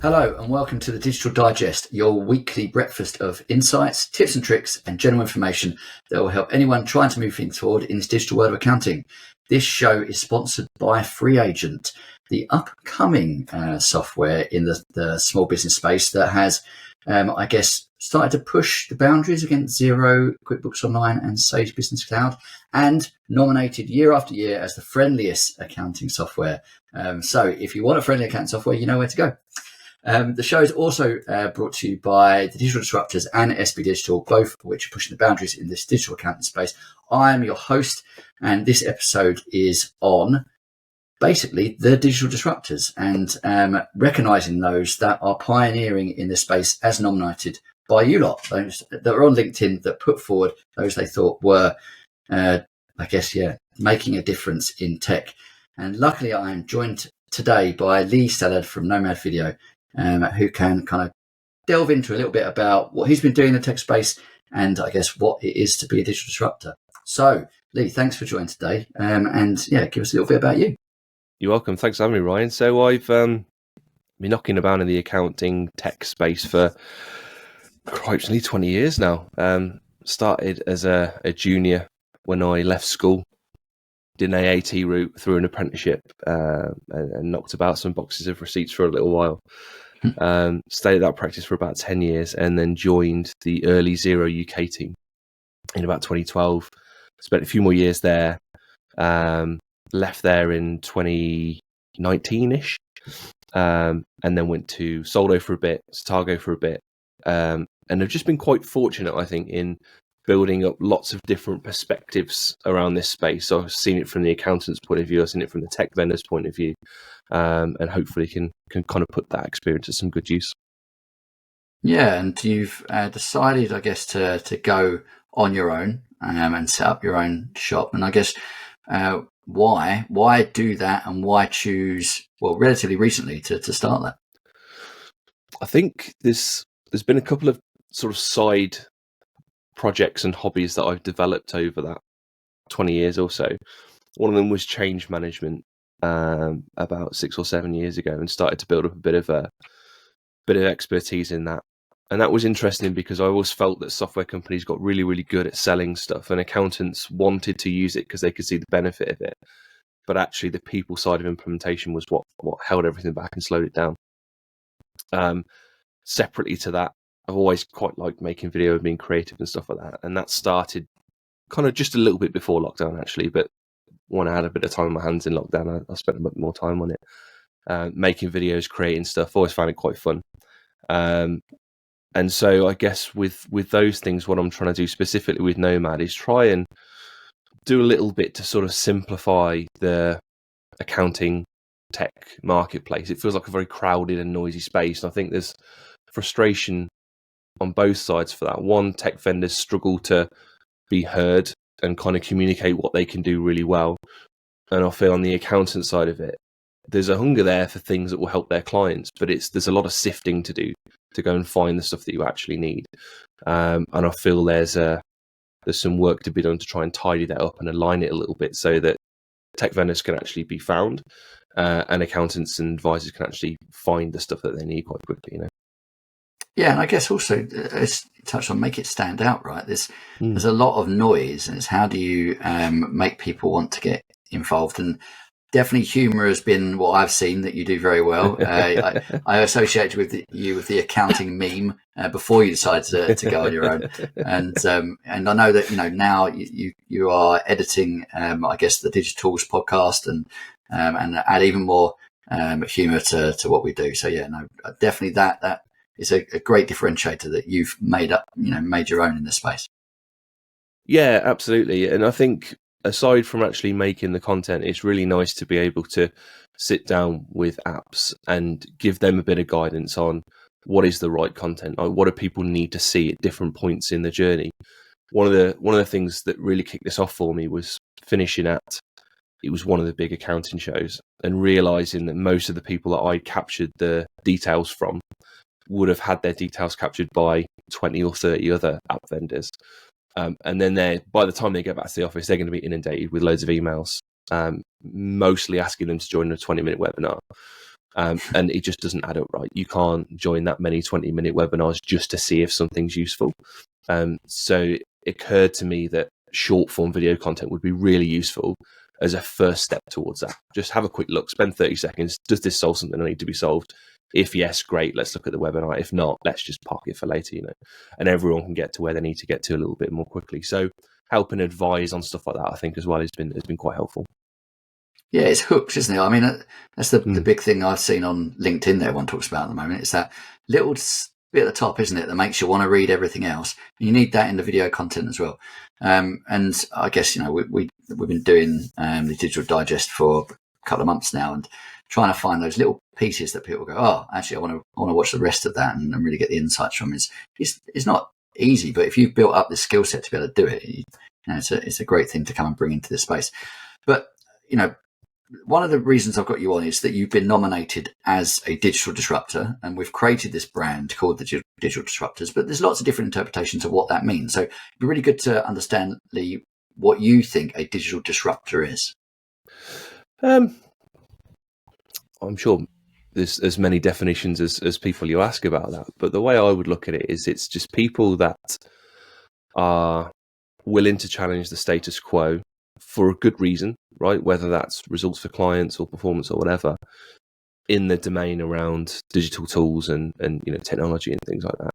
Hello and welcome to the Digital Digest, your weekly breakfast of insights, tips and tricks and general information that will help anyone trying to move things forward in this digital world of accounting. This show is sponsored by FreeAgent, the upcoming software in the small business space that has, started to push the boundaries against Xero, QuickBooks Online and Sage Business Cloud, and nominated year after year as the friendliest accounting software. So if you want a friendly accounting software, you know where to go. The show is also brought to you by the Digital Disruptors and SB Digital, both of which are pushing the boundaries in this digital accounting space. I'm your host, and this episode is on basically the digital disruptors and recognising those that are pioneering in this space as nominated by you lot, those that are on LinkedIn that put forward those they thought were, making a difference in tech. And luckily I am joined today by Leigh Stallard from Nomad Video, who can kind of delve into a little bit about what he's been doing in the tech space and I guess what it is to be a digital disruptor. So, Leigh, thanks for joining today. Give us a little bit about you. You're welcome. Thanks for having me, Ryan. So I've been knocking about in the accounting tech space for quite nearly 20 years now. Started as a junior when I left school. Did an AAT route through an apprenticeship and knocked about some boxes of receipts for a little while. Stayed at that practice for about 10 years and then joined the early Xero UK team in about 2012. Spent a few more years there. Left there in 2019-ish. And then went to Soldo for a bit, Stargo for a bit. And I've just been quite fortunate, I think, in building up lots of different perspectives around this space. So I've seen it from the accountant's point of view, I've seen it from the tech vendor's point of view, and hopefully can kind of put that experience to some good use. Yeah, and you've decided, I guess, to go on your own and set up your own shop. And I guess why do that and why choose, well, relatively recently to start that? I think there's been a couple of sort of side projects and hobbies that I've developed over that 20 years or so. One of them was change management about 6 or 7 years ago, and started to build up a bit of expertise in that. And that was interesting because I always felt that software companies got really, really good at selling stuff, and accountants wanted to use it because they could see the benefit of it. But actually the people side of implementation was what held everything back and slowed it down. Separately to that, I've always quite liked making video and being creative and stuff like that. And that started kind of just a little bit before lockdown, actually. But when I had a bit of time on my hands in lockdown, I spent a bit more time on it. Making videos, creating stuff, always found it quite fun. And so I guess with those things, what I'm trying to do specifically with Nomad is try and do a little bit to sort of simplify the accounting tech marketplace. It feels like a very crowded and noisy space. And I think there's frustration on both sides for that. One, tech vendors struggle to be heard and kind of communicate what they can do really well. And I feel on the accountant side of it, there's a hunger there for things that will help their clients, but there's a lot of sifting to do to go and find the stuff that you actually need. And I feel there's some work to be done to try and tidy that up and align it a little bit so that tech vendors can actually be found and accountants and advisors can actually find the stuff that they need quite quickly, Yeah, and I guess also, as you touched on, make it stand out, right? There's a lot of noise, and it's how do you make people want to get involved? And definitely humour has been what I've seen that you do very well. I associated with you with the accounting meme before you decided to go on your own, and I know that now you are editing, I guess, the Digitals podcast and add even more humour to what we do. So yeah, no, definitely that. It's a great differentiator that you've made your own in this space. Yeah, absolutely. And I think aside from actually making the content, it's really nice to be able to sit down with apps and give them a bit of guidance on what is the right content, like what do people need to see at different points in the journey. One of the things that really kicked this off for me was finishing it was one of the big accounting shows and realizing that most of the people that I captured the details from would have had their details captured by 20 or 30 other app vendors. And then by the time they get back to the office, they're going to be inundated with loads of emails, mostly asking them to join a 20-minute webinar. And it just doesn't add up right. You can't join that many 20-minute webinars just to see if something's useful. So it occurred to me that short form video content would be really useful as a first step towards that. Just have a quick look, spend 30 seconds. Does this solve something that need to be solved? If yes, great, let's look at the webinar. If not, let's just park it for later, and everyone can get to where they need to get to a little bit more quickly. So help and advise on stuff like that, I think, as well, has been quite helpful. Yeah, it's hooks, isn't it? I mean, that's the big thing I've seen on LinkedIn that everyone talks about at the moment. It's that little bit at the top, isn't it, that makes you want to read everything else. And you need that in the video content as well. And I guess, we've been doing the Digital Digest for a couple of months now, and trying to find those little pieces that people go, oh, actually, I want to watch the rest of that and really get the insights from it. It's not easy, but if you've built up this skill set to be able to do it, it's a great thing to come and bring into this space. But, one of the reasons I've got you on is that you've been nominated as a digital disruptor, and we've created this brand called the Digital Disruptors, but there's lots of different interpretations of what that means. So it'd be really good to understand, Leigh, what you think a digital disruptor is. I'm sure there's as many definitions as people you ask about that, but the way I would look at it is it's just people that are willing to challenge the status quo for a good reason, right? Whether that's results for clients or performance or whatever, in the domain around digital tools and technology and things like that.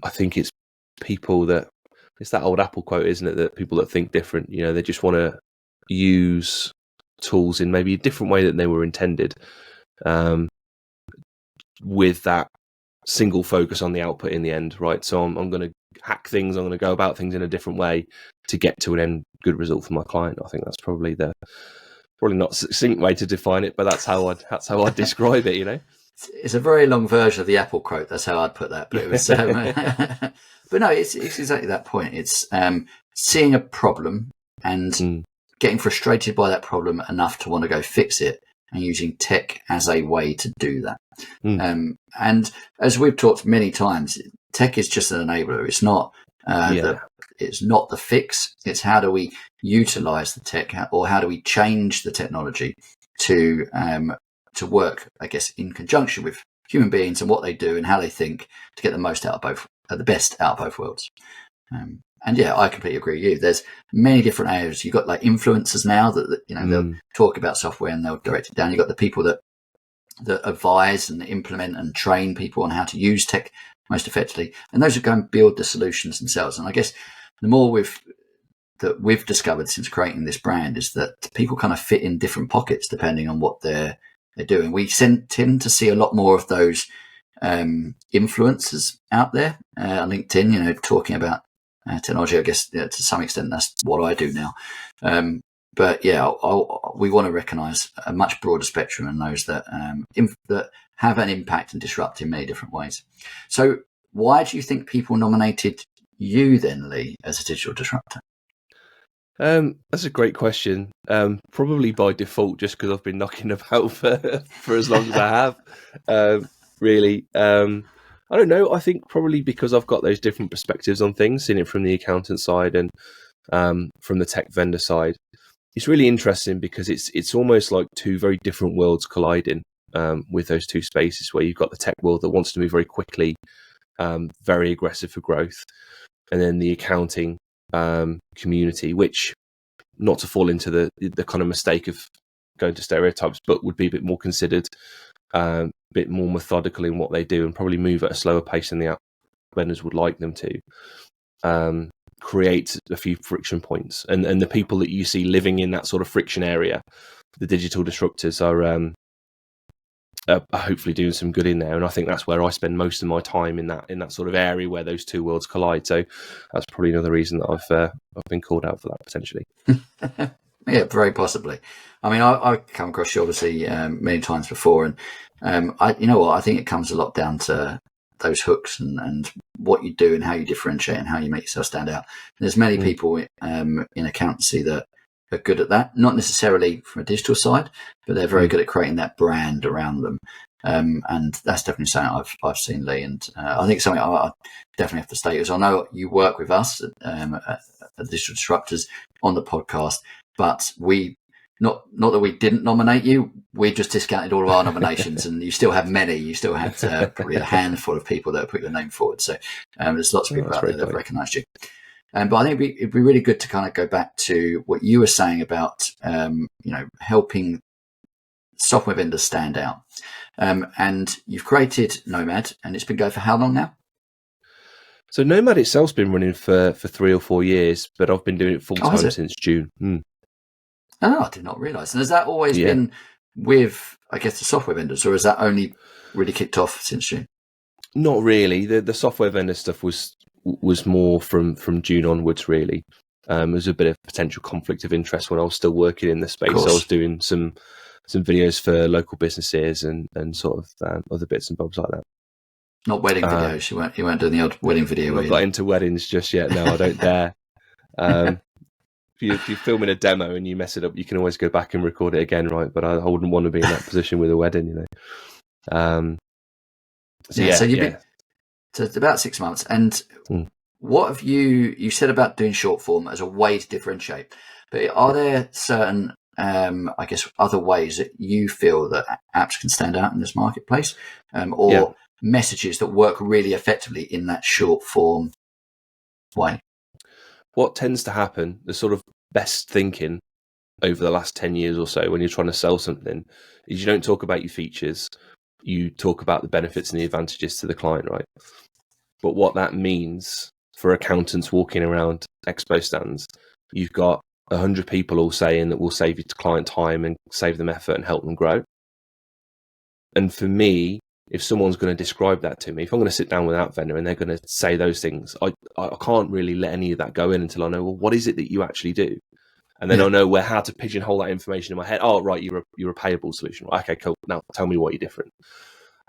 I think it's people that, it's that old Apple quote, isn't it? That people that think different, they just want to use tools in maybe a different way than they were intended, with that single focus on the output in the end, right? So I'm going to hack things, I'm going to go about things in a different way to get to an end good result for my client. I think that's probably not succinct way to define it, but that's how I'd describe it. It's a very long version of the Apple quote. That's how I'd put that. But it was, but no, it's exactly that point. It's seeing a problem and getting frustrated by that problem enough to want to go fix it, and using tech as a way to do that. And as we've talked many times, tech is just an enabler. It's not it's not the fix. It's how do we utilize the tech, or how do we change the technology to work, I guess, in conjunction with human beings and what they do and how they think, to get the most out of both, the best out of both worlds. And yeah, I completely agree with you. There's many different areas. You've got like influencers now that they'll talk about software and they'll direct it down. You've got the people that advise and implement and train people on how to use tech most effectively, and those who go and build the solutions themselves. And I guess the more we've discovered since creating this brand is that people kind of fit in different pockets depending on what they're doing. We tend to see a lot more of those influencers out there on LinkedIn, talking about technology. I guess to some extent that's what I do now. But yeah, we want to recognise a much broader spectrum, and those that have an impact and disrupt in many different ways. So why do you think people nominated you then, Leigh, as a digital disruptor? That's a great question. Probably by default, just because I've been knocking about for as long as I have. Really, I don't know. I think probably because I've got those different perspectives on things, seeing it from the accountant side and from the tech vendor side. It's really interesting because it's almost like two very different worlds colliding with those two spaces, where you've got the tech world that wants to move very quickly, very aggressive for growth, and then the accounting community, which, not to fall into the kind of mistake of going to stereotypes, but would be a bit more considered, a bit more methodical in what they do, and probably move at a slower pace than the app vendors would like them to. Create a few friction points, and the people that you see living in that sort of friction area, the digital disruptors, are hopefully doing some good in there. And I think that's where I spend most of my time, in that sort of area where those two worlds collide. So that's probably another reason that I've been called out for that, potentially. Yeah, very possibly. I mean, I've come across you obviously many times before, and I think it comes a lot down to those hooks and what you do and how you differentiate and how you make yourself stand out. And there's many people in accountancy that are good at that, not necessarily from a digital side, but they're very good at creating that brand around them. And that's definitely something I've seen, Leigh. And I think something I definitely have to state is, I know you work with us at Digital Disruptors on the podcast, but we not that we didn't nominate you, we just discounted all of our nominations, and you still have many. You still had probably a handful of people that have put your name forward. So there's lots of people out there that have recognised you. But I think it'd be really good to kind of go back to what you were saying about helping software vendors stand out. And you've created Nomad, and it's been going for how long now? So Nomad itself's been running for 3 or 4 years, but I've been doing it full time since June. Oh, I did not realise. And has that always been with, I guess, the software vendors, or has that only really kicked off since June? Not really. The software vendor stuff was more from June onwards, really. There was a bit of potential conflict of interest when I was still working in the space. I was doing some videos for local businesses and sort of other bits and bobs like that. Not wedding videos. You weren't doing the odd wedding video. I've not got into weddings just yet. No, I don't dare. If you're filming a demo and you mess it up, you can always go back and record it again, right? But I wouldn't want to be in that position with a wedding, So it's about 6 months. And what have you said about doing short form as a way to differentiate? But are there certain, I guess, other ways that you feel that apps can stand out in this marketplace, or messages that work really effectively in that short form way? What tends to happen, the sort of best thinking over the last 10 years or so when you're trying to sell something, is you don't talk about your features, you talk about the benefits and the advantages to the client, right? But what that means for accountants walking around expo stands, you've got 100 people all saying that will save you client time and save them effort and help them grow. And for me, if someone's going to describe that to me, if I'm going to sit down with that vendor and they're going to say those things, I can't really let any of that go in until I know, well, what is it that you actually do? And then I'll know how to pigeonhole that information in my head. Oh, right, you're a payable solution. Okay, cool. Now tell me what you're different.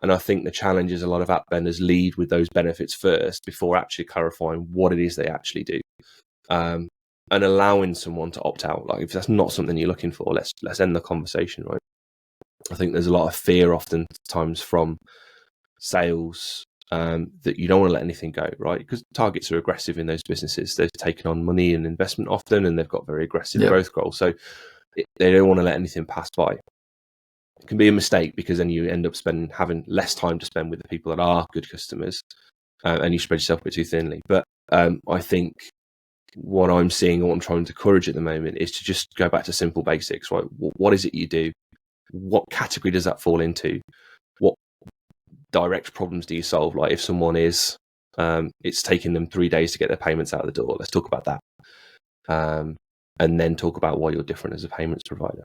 And I think the challenge is a lot of app vendors lead with those benefits first before actually clarifying what it is they actually do. And allowing someone to opt out. Like if that's not something you're looking for, let's end the conversation, right? I think there's a lot of fear oftentimes from sales that you don't want to let anything go, right? Because targets are aggressive in those businesses. They've taken on money and investment often, and they've got very aggressive growth goals. So they don't want to let anything pass by. It can be a mistake because then you end up having less time to spend with the people that are good customers, and you spread yourself a bit too thinly. But I think what I'm seeing, or what I'm trying to encourage at the moment, is to just go back to simple basics, right? What is it you do? What category does that fall into? What direct problems do you solve? Like if someone is, it's taking them 3 days to get their payments out of the door, let's talk about that. And then talk about why you're different as a payments provider.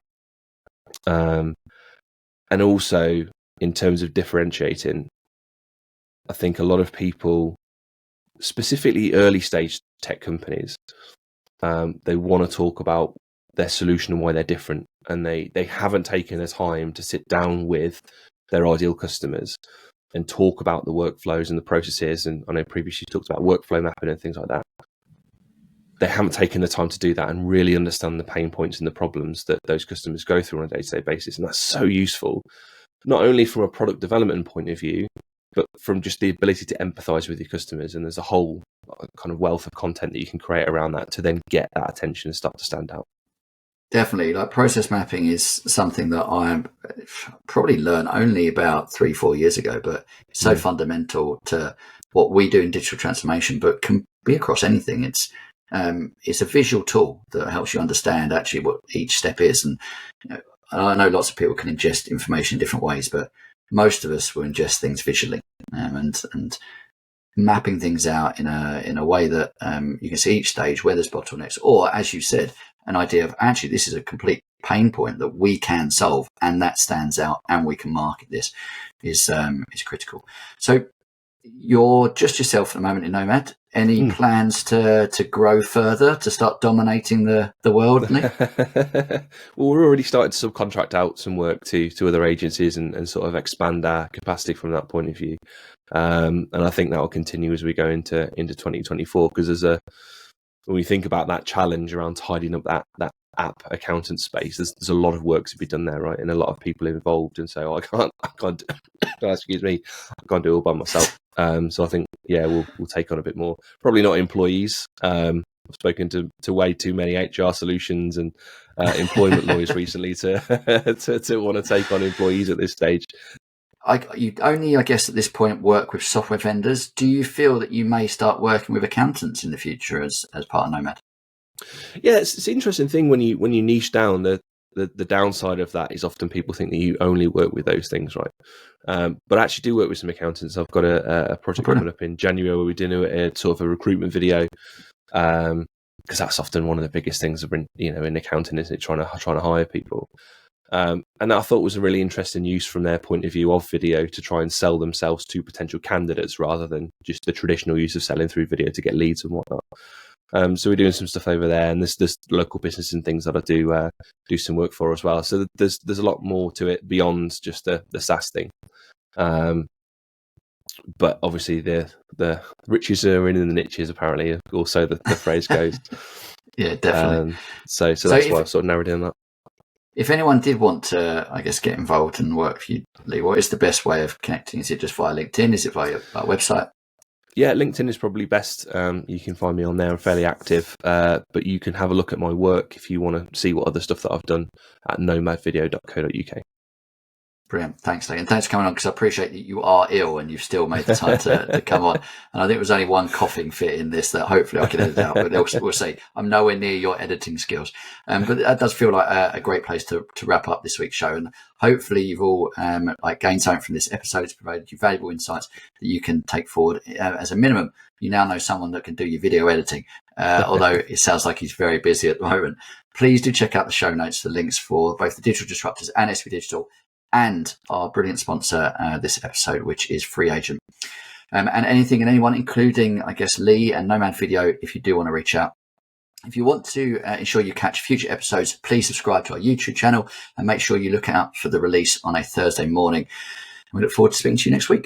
And also in terms of differentiating, I think a lot of people, specifically early stage tech companies, they want to talk about their solution and why they're different. And they haven't taken the time to sit down with their ideal customers and talk about the workflows and the processes. And I know previously you talked about workflow mapping and things like that. They haven't taken the time to do that and really understand the pain points and the problems that those customers go through on a day-to-day basis. And that's so useful, not only from a product development point of view, but from just the ability to empathize with your customers. And there's a whole kind of wealth of content that you can create around that to then get that attention and start to stand out. Definitely. Like process mapping is something that I probably learned only about 3-4 years ago, but it's so fundamental to what we do in digital transformation, but can be across anything. It's a visual tool that helps you understand actually what each step is. And I know lots of people can ingest information in different ways, but most of us will ingest things visually, and mapping things out in a way that you can see each stage where there's bottlenecks, or as you said, an idea of actually this is a complete pain point that we can solve, and that stands out, and we can market this is critical. So you're just yourself at the moment in Nomad. Any plans to grow further, to start dominating the world, Lee? Well, we're already starting to subcontract out some work to other agencies and sort of expand our capacity from that point of view. And I think that will continue as we go into 2024, because when we think about that challenge around tidying up that app accountant space, there's a lot of work to be done there, right? And a lot of people involved. And so I can't excuse me, I can't do it all by myself. So I think, we'll take on a bit more, probably not employees, spoken to way too many HR solutions and employment lawyers recently to want to take on employees at this stage. You only, I guess, at this point work with software vendors. Do you feel that you may start working with accountants in the future as part of Nomad? Yeah, it's an interesting thing when you niche down. The downside of that is often people think that you only work with those things, right? But I actually do work with some accountants. I've got a project coming up in January where we're doing a sort of a recruitment video, because that's often one of the biggest things in accounting, isn't it? Trying to hire people. And I thought was a really interesting use from their point of view of video to try and sell themselves to potential candidates rather than just the traditional use of selling through video to get leads and whatnot. So we're doing some stuff over there, and there's local business and things that I do some work for as well. So there's a lot more to it beyond just the SaaS thing. But obviously the riches are in the niches, apparently. Also the phrase goes. Yeah, definitely. So that's why I've sort of narrowed in that. If anyone did want to, I guess, get involved and work for you, Leigh, what is the best way of connecting? Is it just via LinkedIn? Is it via our website? Yeah, LinkedIn is probably best. You can find me on there. I'm fairly active, but you can have a look at my work if you want to see what other stuff that I've done at nomadvideo.co.uk. Brilliant. Thanks, Leigh. And thanks for coming on, because I appreciate that you are ill and you've still made the time to come on. And I think there's only one coughing fit in this that hopefully I can edit out, but we'll see. I'm nowhere near your editing skills. But that does feel like a great place to wrap up this week's show. And hopefully you've all gained something from this episode. It's provided you valuable insights that you can take forward. As a minimum, you now know someone that can do your video editing, although it sounds like he's very busy at the moment. Please do check out the show notes, the links for both the Digital Disruptors and SV Digital, and our brilliant sponsor this episode, which is Free Agent. And anything and anyone, including, I guess, Leigh and Nomad Video, if you do want to reach out. If you want to ensure you catch future episodes, please subscribe to our YouTube channel and make sure you look out for the release on a Thursday morning. We look forward to speaking to you next week.